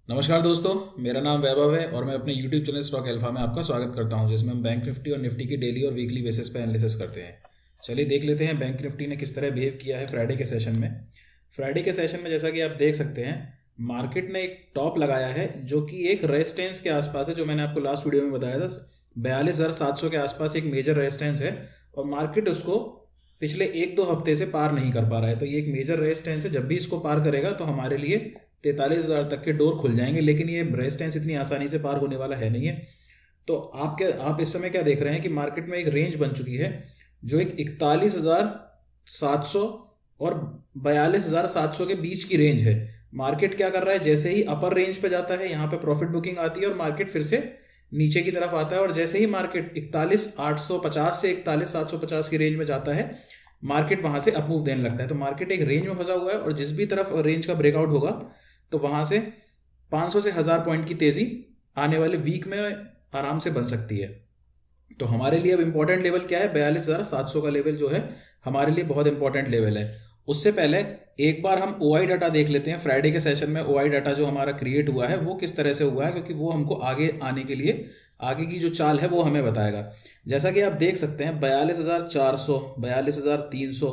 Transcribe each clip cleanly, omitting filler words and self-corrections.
नमस्कार दोस्तों, मेरा नाम वैभव है और मैं अपने YouTube चैनल स्टॉक अल्फा में आपका स्वागत करता हूं, जिसमें हम बैंक निफ्टी और निफ्टी की डेली और वीकली बेसिस पे एनालिसिस करते हैं। चलिए देख लेते हैं बैंक निफ्टी ने किस तरह बिहेव किया है फ्राइडे के सेशन में। फ्राइडे के सेशन में जैसा कि आप देख सकते हैं, मार्केट ने एक टॉप लगाया है जो कि एक रेजिस्टेंस के आसपास है, जो मैंने आपको लास्ट वीडियो में बताया था। 42,700 के आसपास एक मेजर रेजिस्टेंस है और मार्केट उसको पिछले एक दो हफ्ते से पार नहीं कर पा रहा है। तो ये एक मेजर रेजिस्टेंस है, जब भी इसको पार करेगा तो हमारे लिए 43,000 तक के डोर खुल जाएंगे, लेकिन ये रेजिस्टेंस इतनी आसानी से पार होने वाला है नहीं है। तो आप इस समय क्या देख रहे हैं कि मार्केट में एक रेंज बन चुकी है जो एक 41,700 और 42,700 के बीच की रेंज है। मार्केट क्या कर रहा है, जैसे ही अपर रेंज पे जाता है यहाँ पे प्रॉफिट बुकिंग आती है और मार्केट फिर से नीचे की तरफ आता है, और जैसे ही मार्केट 41,850 से 41,750 की रेंज में जाता है, मार्केट वहां से अपमूव देने लगता है। तो मार्केट एक रेंज में फंसा हुआ है और जिस भी तरफ रेंज का ब्रेकआउट होगा तो वहां से 500 से 1000 पॉइंट की तेजी आने वाले वीक में आराम से बन सकती है। तो हमारे लिए अब इंपॉर्टेंट लेवल क्या है, 42,700 का लेवल जो है हमारे लिए बहुत इंपॉर्टेंट लेवल है। उससे पहले एक बार हम ओआई डाटा देख लेते हैं। फ्राइडे के सेशन में ओआई डाटा जो हमारा क्रिएट हुआ है वो किस तरह से हुआ है, क्योंकि वो हमको आगे आने के लिए आगे की जो चाल है वो हमें बताएगा। जैसा कि आप देख सकते हैं, 42,400, 42,300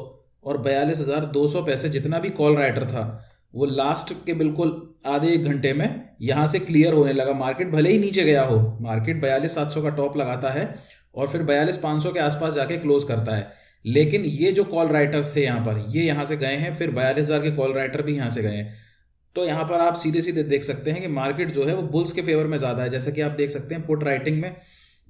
और 42,200 पैसे जितना भी कॉल राइटर था वो लास्ट के बिल्कुल आधे एक घंटे में यहाँ से क्लियर होने लगा। मार्केट भले ही नीचे गया हो, मार्केट 42,700 का टॉप लगाता है और फिर 42,500 के आसपास जाके क्लोज करता है, लेकिन ये जो कॉल राइटर्स थे यहाँ पर, ये यहाँ से गए हैं, फिर 42,000 के कॉल राइटर भी यहाँ से गए हैं। तो यहाँ पर आप सीधे सीधे देख सकते हैं कि मार्केट जो है वो बुल्स के फेवर में ज़्यादा है। जैसा कि आप देख सकते हैं, पुट राइटिंग में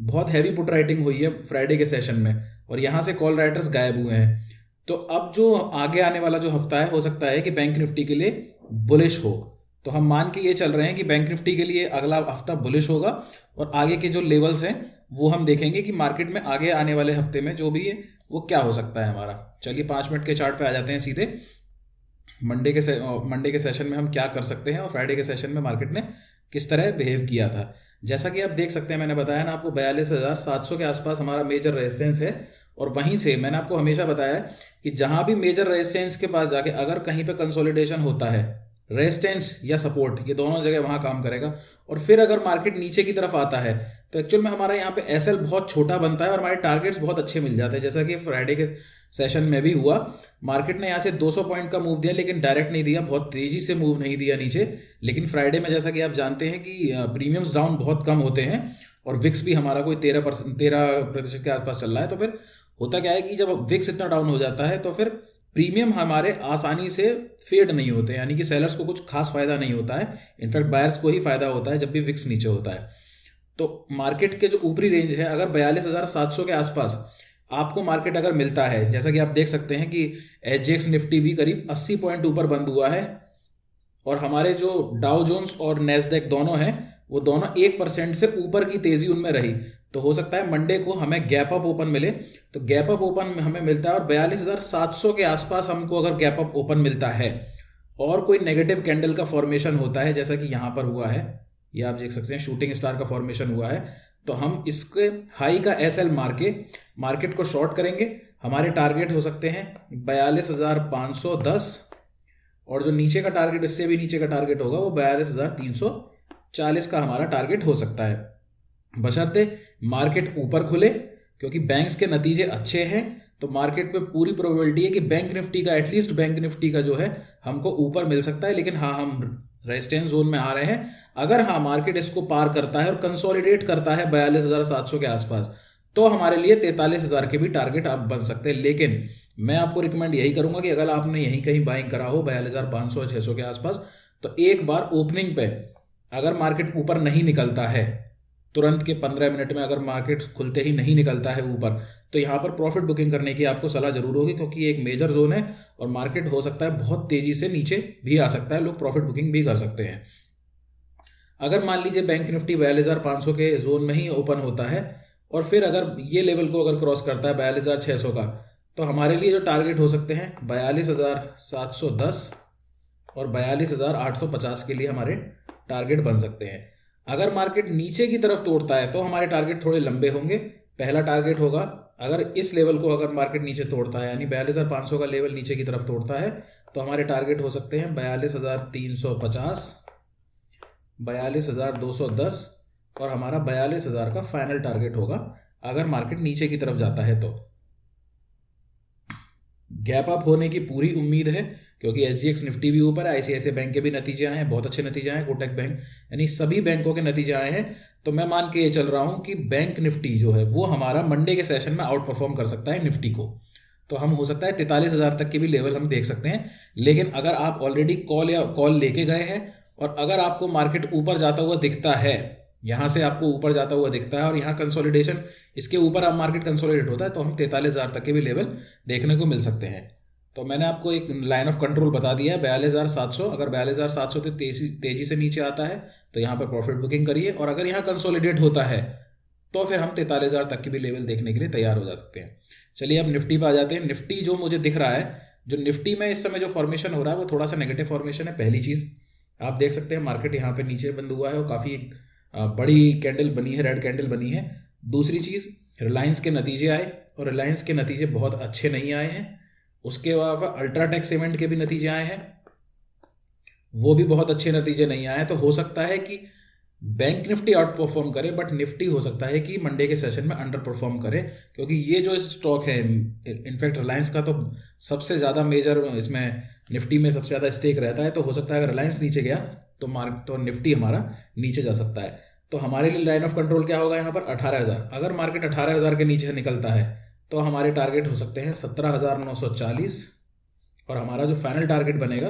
बहुत हैवी पुट राइटिंग हुई है फ्राइडे के सेशन में और यहाँ से कॉल राइटर्स गायब हुए हैं। तो अब जो आगे आने वाला जो हफ्ता है, हो सकता है कि बैंक निफ्टी के लिए बुलिश हो। तो हम मान के ये चल रहे हैं कि बैंक निफ्टी के लिए अगला हफ्ता बुलिश होगा और आगे के जो लेवल्स हैं वो हम देखेंगे कि मार्केट में आगे आने वाले हफ्ते में जो भी है वो क्या हो सकता है हमारा। चलिए 5 मिनट के चार्ट पे आ जाते हैं सीधे। मंडे के सेशन में हम क्या कर सकते हैं और फ्राइडे के सेशन में मार्केट ने किस तरह बिहेव किया था। जैसा कि आप देख सकते हैं, मैंने बताया ना आपको, 42,700 के आसपास हमारा मेजर रेजिस्टेंस है और वहीं से मैंने आपको हमेशा बताया कि जहां भी मेजर रेजिस्टेंस के पास जाके अगर कहीं पे कंसोलिडेशन होता है, रेजिस्टेंस या सपोर्ट, ये दोनों जगह वहां काम करेगा। और फिर अगर मार्केट नीचे की तरफ आता है तो एक्चुअल में हमारा यहाँ पे एसएल बहुत छोटा बनता है और हमारे टारगेट्स बहुत अच्छे मिल जाते हैं। जैसा कि फ्राइडे के सेशन में भी हुआ, मार्केट ने यहाँ से 200 पॉइंट का मूव दिया, लेकिन डायरेक्ट नहीं दिया, बहुत तेजी से मूव नहीं दिया नीचे। लेकिन फ्राइडे में जैसा कि आप जानते हैं कि प्रीमियम्स डाउन बहुत कम होते हैं और विक्स भी हमारा कोई 13% के आसपास चल रहा है। तो फिर होता क्या है कि जब विक्स इतना डाउन हो जाता है तो फिर प्रीमियम हमारे आसानी से फेड नहीं होते, यानी कि सेलर्स को कुछ खास फायदा नहीं होता है, इनफैक्ट बायर्स को ही फायदा होता है जब भी विक्स नीचे होता है। तो मार्केट के जो ऊपरी रेंज है, अगर 42,700 के आसपास आपको मार्केट अगर मिलता है, जैसा कि आप देख सकते हैं कि एचजीएक्स निफ्टी भी करीब 80 पॉइंट ऊपर बंद हुआ है और हमारे जो डाउ जोन्स और नेस्डैक दोनों हैं वो दोनों 1% से ऊपर की तेजी उनमें रही। तो हो सकता है मंडे को हमें गैप अप ओपन मिले। तो गैप अप ओपन हमें मिलता है और 42,700 के आसपास हमको अगर गैप अप ओपन मिलता है और कोई नेगेटिव कैंडल का फॉर्मेशन होता है, जैसा कि यहाँ पर हुआ है, ये आप देख सकते हैं शूटिंग स्टार का फॉर्मेशन हुआ है, तो हम इसके हाई का एसएल मार के मार्केट को शॉर्ट करेंगे। हमारे टारगेट हो सकते हैं 42,510 और जो नीचे का टारगेट, इससे भी नीचे का टारगेट होगा वो 42,340 का हमारा टारगेट हो सकता है, बशर्ते मार्केट ऊपर खुले। क्योंकि बैंक्स के नतीजे अच्छे हैं तो मार्केट में पूरी प्रोबेबिलिटी है कि बैंक निफ्टी का, एटलीस्ट बैंक निफ्टी का जो है हमको ऊपर मिल सकता है। लेकिन हाँ, हम रेजिस्टेंस जोन में आ रहे हैं। अगर हाँ मार्केट इसको पार करता है और कंसोलिडेट करता है 42,700 के आसपास, तो हमारे लिए 43,000 के भी टारगेट आप बन सकते हैं। लेकिन मैं आपको रिकमेंड यही करूंगा कि अगर आपने यहीं कहीं बाइंग करा हो 42,500 और 600 के आसपास, तो एक बार ओपनिंग पे अगर मार्केट ऊपर नहीं निकलता है, तुरंत के 15 मिनट में अगर मार्केट खुलते ही नहीं निकलता है ऊपर, तो यहाँ पर प्रॉफिट बुकिंग करने की आपको सलाह जरूर होगी, क्योंकि ये एक मेजर जोन है और मार्केट हो सकता है बहुत तेजी से नीचे भी आ सकता है, लोग प्रॉफिट बुकिंग भी कर सकते हैं। अगर मान लीजिए बैंक निफ्टी 42,500 के जोन में ही ओपन होता है और फिर अगर ये लेवल को अगर क्रॉस करता है 42,600 का, तो हमारे लिए जो टारगेट हो सकते हैं 42,710 और 42,850 के लिए हमारे टारगेट बन सकते हैं। अगर मार्केट नीचे की तरफ तोड़ता है तो हमारे टारगेट थोड़े लंबे होंगे। पहला टारगेट होगा, अगर इस लेवल को अगर मार्केट नीचे तोड़ता है, यानी 42,500 का लेवल नीचे की तरफ तोड़ता है, तो हमारे टारगेट हो सकते हैं 42,350 42,210 और हमारा 42,000 का फाइनल टारगेट होगा अगर मार्केट नीचे की तरफ जाता है तो। गैप अप होने की पूरी उम्मीद है क्योंकि एसजीएक्स निफ्टी भी ऊपर है, आईसीआईसीआई बैंक के भी नतीजे आए हैं, बहुत अच्छे नतीजे आए हैं, कोटक बैंक, यानी सभी बैंकों के नतीजे आए हैं। तो मैं मान के ये चल रहा हूं कि बैंक निफ्टी जो है वो हमारा मंडे के सेशन में आउट परफॉर्म कर सकता है निफ्टी को। तो हम हो सकता है 43,000 तक के भी लेवल हम देख सकते हैं। लेकिन अगर आप ऑलरेडी कॉल लेके गए हैं और अगर आपको मार्केट ऊपर जाता हुआ दिखता है, यहाँ से आपको ऊपर जाता हुआ दिखता है और यहाँ कंसोलिडेशन, इसके ऊपर अब मार्केट कंसोलिडेट होता है, तो हम 43,000 तक के भी लेवल देखने को मिल सकते हैं। तो मैंने आपको एक लाइन ऑफ कंट्रोल बता दिया है 42,700। अगर 42,700 से तेजी से नीचे आता है तो यहाँ पर प्रॉफिट बुकिंग करिए, और अगर यहाँ कंसोलिडेट होता है तो फिर हम 43,000 तक की भी लेवल देखने के लिए तैयार हो जा सकते हैं। चलिए अब निफ्टी पे आ जाते हैं। निफ्टी जो मुझे दिख रहा है, जो निफ्टी में इस समय जो फॉर्मेशन हो रहा है वो थोड़ा सा नेगेटिव फॉर्मेशन है। पहली चीज़ आप देख सकते हैं मार्केट यहाँ पे नीचे बंद हुआ है और काफ़ी बड़ी कैंडल बनी है, रेड कैंडल बनी है। दूसरी चीज़, रिलायंस के नतीजे आए और रिलायंस के नतीजे बहुत अच्छे नहीं आए हैं। उसके अलावा अल्ट्राटेक सीमेंट के भी नतीजे आए हैं, वो भी बहुत अच्छे नतीजे नहीं आए। तो हो सकता है कि बैंक निफ्टी आउट परफॉर्म करे, बट निफ्टी हो सकता है कि मंडे के सेशन में अंडर परफॉर्म करे, क्योंकि ये जो स्टॉक है, इनफैक्ट रिलायंस का तो सबसे ज़्यादा मेजर इसमें निफ्टी में सबसे ज़्यादा स्टेक रहता है। तो हो सकता है अगर रिलायंस नीचे गया तो निफ्टी हमारा नीचे जा सकता है। तो हमारे लिए लाइन ऑफ कंट्रोल क्या होगा यहाँ पर 18,000। अगर मार्केट 18,000 के नीचे निकलता है तो हमारे टारगेट हो सकते हैं 17,940 और हमारा जो फाइनल टारगेट बनेगा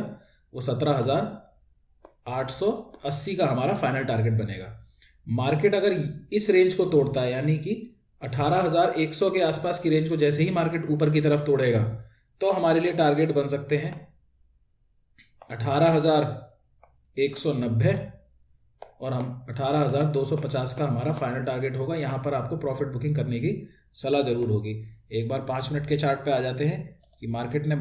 वो 17,880 का हमारा फाइनल टारगेट बनेगा। मार्केट अगर इस रेंज को तोड़ता है, यानी कि 18,100 के आसपास की रेंज को जैसे ही मार्केट ऊपर की तरफ तोड़ेगा तो हमारे लिए टारगेट बन सकते हैं 18,190 और हम 18,250 का हमारा फाइनल टारगेट होगा। यहाँ पर आपको प्रॉफिट बुकिंग करने की सलाह जरूर होगी। एक बार 5 मिनट के चार्ट पे आ जाते हैं कि मार्केट ने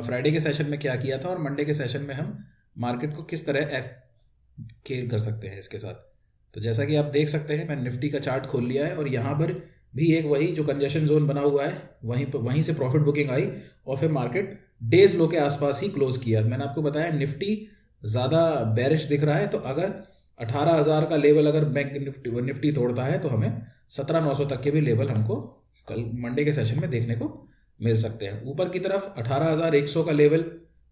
फ्राइडे के सेशन में क्या किया था और मंडे के सेशन में हम मार्केट को किस तरह केयर कर सकते हैं इसके साथ। तो जैसा कि आप देख सकते हैं, मैंने निफ्टी का चार्ट खोल लिया है और यहाँ पर भी एक वही जो कंजेशन जोन बना हुआ है वहीं से प्रॉफिट बुकिंग आई और फिर मार्केट डेज लो के आसपास ही क्लोज किया। मैंने आपको बताया निफ्टी ज़्यादा बेरिश दिख रहा है, तो अगर 18,000 का लेवल अगर बैंक निफ्टी तोड़ता है तो हमें 17,900 तक के भी लेवल हमको कल मंडे के सेशन में देखने को मिल सकते हैं। ऊपर की तरफ 18,100 का लेवल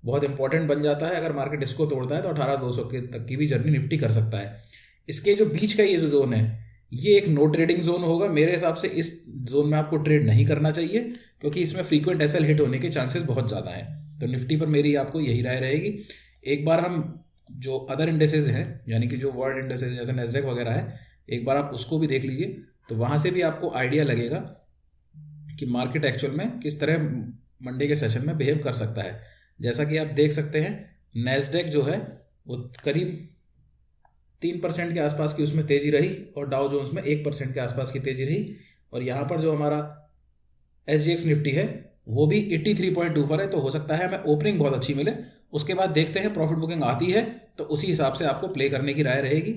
बहुत इंपॉर्टेंट बन जाता है। अगर मार्केट इसको तोड़ता है तो 18,200 के तक की भी जर्नी निफ्टी कर सकता है। इसके जो बीच का ये जो जोन है, ये एक नो ट्रेडिंग जोन होगा। मेरे हिसाब से इस जोन में आपको ट्रेड नहीं करना चाहिए क्योंकि इसमें फ्रीक्वेंट एसएल हिट होने के चांसेस बहुत ज़्यादा हैं। तो निफ्टी पर मेरी आपको यही राय रहेगी। एक बार हम जो अदर इंडेसेस हैं, यानी कि जो वर्ल्ड इंडेसेस जैसे नैस्डैक वगैरह है, एक बार आप उसको भी देख लीजिए, तो वहाँ से भी आपको आइडिया लगेगा कि मार्केट एक्चुअल में किस तरह मंडे के सेशन में बिहेव कर सकता है। जैसा कि आप देख सकते हैं, नैस्डैक जो है वो करीब 3% के आसपास की उसमें तेजी रही और डाउ जोन्स में 1% के आसपास की तेजी रही। और यहाँ पर जो हमारा एसजीएक्स निफ्टी है वो भी 83.2 पर है। तो हो सकता है हमें ओपनिंग बहुत अच्छी मिले, उसके बाद देखते हैं प्रॉफिट बुकिंग आती है तो उसी हिसाब से आपको प्ले करने की राय रहेगी।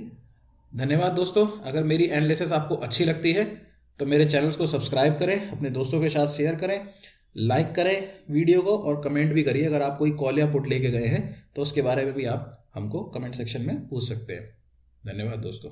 धन्यवाद दोस्तों। अगर मेरी एनालिसिस आपको अच्छी लगती है तो मेरे चैनल्स को सब्सक्राइब करें, अपने दोस्तों के साथ शेयर करें, लाइक करें वीडियो को और कमेंट भी करिए। अगर आप कोई कॉल या पुट लेके गए हैं तो उसके बारे में भी आप हमको कमेंट सेक्शन में पूछ सकते हैं। धन्यवाद दोस्तों।